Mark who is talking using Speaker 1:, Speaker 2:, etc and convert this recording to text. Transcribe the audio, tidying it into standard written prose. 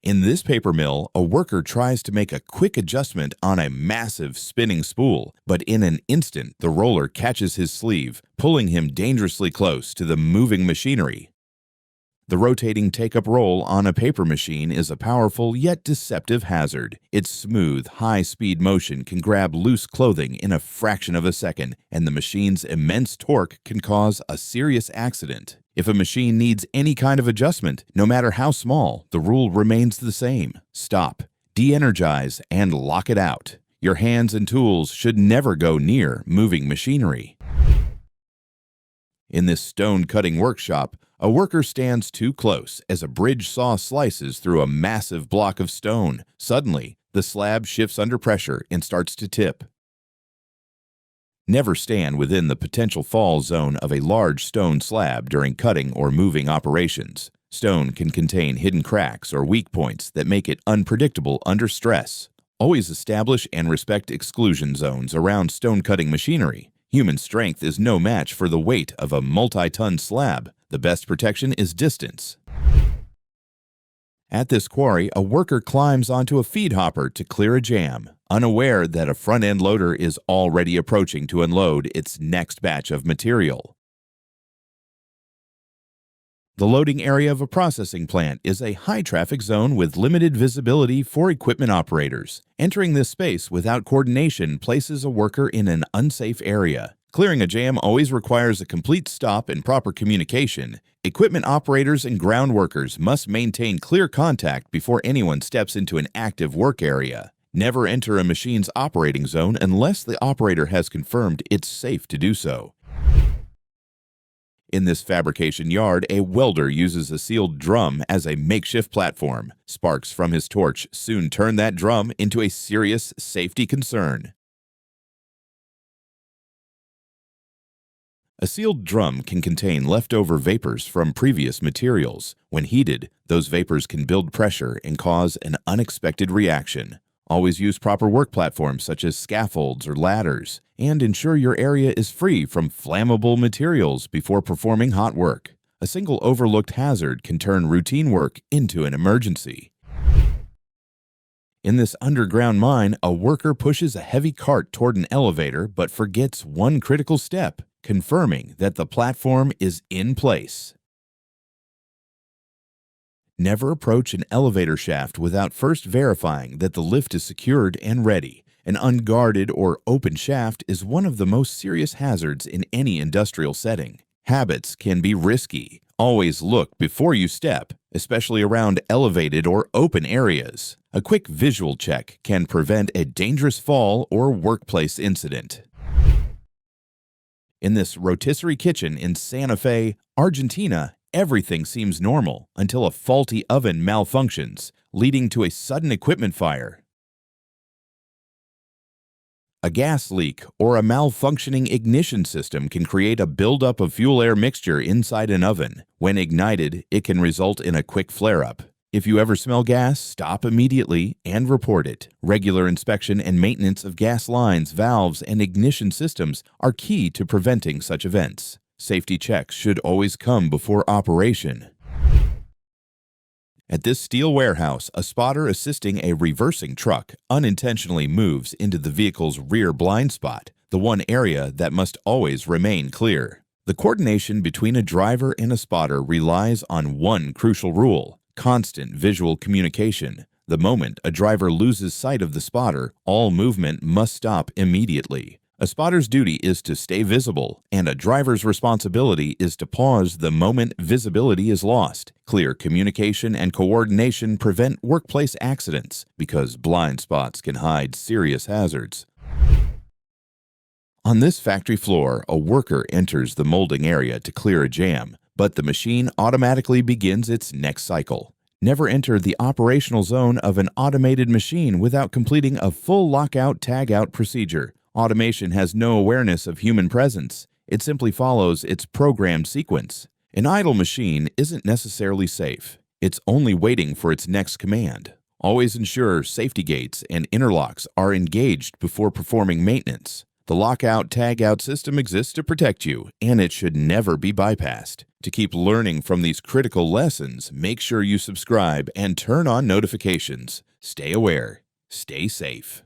Speaker 1: In this paper mill, a worker tries to make a quick adjustment on a massive spinning spool, but in an instant, the roller catches his sleeve, pulling him dangerously close to the moving machinery. The rotating take-up roll on a paper machine is a powerful yet deceptive hazard. Its smooth, high-speed motion can grab loose clothing in a fraction of a second, and the machine's immense torque can cause a serious accident. If a machine needs any kind of adjustment, no matter how small, the rule remains the same. Stop, de-energize, and lock it out. Your hands and tools should never go near moving machinery. In this stone-cutting workshop, a worker stands too close as a bridge saw slices through a massive block of stone. Suddenly, the slab shifts under pressure and starts to tip. Never stand within the potential fall zone of a large stone slab during cutting or moving operations. Stone can contain hidden cracks or weak points that make it unpredictable under stress. Always establish and respect exclusion zones around stone-cutting machinery. Human strength is no match for the weight of a multi-ton slab. The best protection is distance. At this quarry, a worker climbs onto a feed hopper to clear a jam, unaware that a front-end loader is already approaching to unload its next batch of material. The loading area of a processing plant is a high-traffic zone with limited visibility for equipment operators. Entering this space without coordination places a worker in an unsafe area. Clearing a jam always requires a complete stop and proper communication. Equipment operators and ground workers must maintain clear contact before anyone steps into an active work area. Never enter a machine's operating zone unless the operator has confirmed it's safe to do so. In this fabrication yard, a welder uses a sealed drum as a makeshift platform. Sparks from his torch soon turn that drum into a serious safety concern. A sealed drum can contain leftover vapors from previous materials. When heated, those vapors can build pressure and cause an unexpected reaction. Always use proper work platforms such as scaffolds or ladders, and ensure your area is free from flammable materials before performing hot work. A single overlooked hazard can turn routine work into an emergency. In this underground mine, a worker pushes a heavy cart toward an elevator but forgets one critical step: confirming that the platform is in place. Never approach an elevator shaft without first verifying that the lift is secured and ready. An unguarded or open shaft is one of the most serious hazards in any industrial setting. Habits can be risky. Always look before you step, especially around elevated or open areas. A quick visual check can prevent a dangerous fall or workplace incident. In this rotisserie kitchen in Santa Fe, Argentina, everything seems normal until a faulty oven malfunctions, leading to a sudden equipment fire. A gas leak or a malfunctioning ignition system can create a buildup of fuel-air mixture inside an oven. When ignited, it can result in a quick flare-up. If you ever smell gas, stop immediately and report it. Regular inspection and maintenance of gas lines, valves, and ignition systems are key to preventing such events. Safety checks should always come before operation. At this steel warehouse, a spotter assisting a reversing truck unintentionally moves into the vehicle's rear blind spot, the one area that must always remain clear. The coordination between a driver and a spotter relies on one crucial rule: constant visual communication. The moment a driver loses sight of the spotter, all movement must stop immediately. A spotter's duty is to stay visible, and a driver's responsibility is to pause the moment visibility is lost. Clear communication and coordination prevent workplace accidents because blind spots can hide serious hazards. On this factory floor, a worker enters the molding area to clear a jam, but the machine automatically begins its next cycle. Never enter the operational zone of an automated machine without completing a full lockout-tagout procedure. Automation has no awareness of human presence. It simply follows its programmed sequence. An idle machine isn't necessarily safe. It's only waiting for its next command. Always ensure safety gates and interlocks are engaged before performing maintenance. The lockout-tagout system exists to protect you, and it should never be bypassed. To keep learning from these critical lessons, make sure you subscribe and turn on notifications. Stay aware. Stay safe.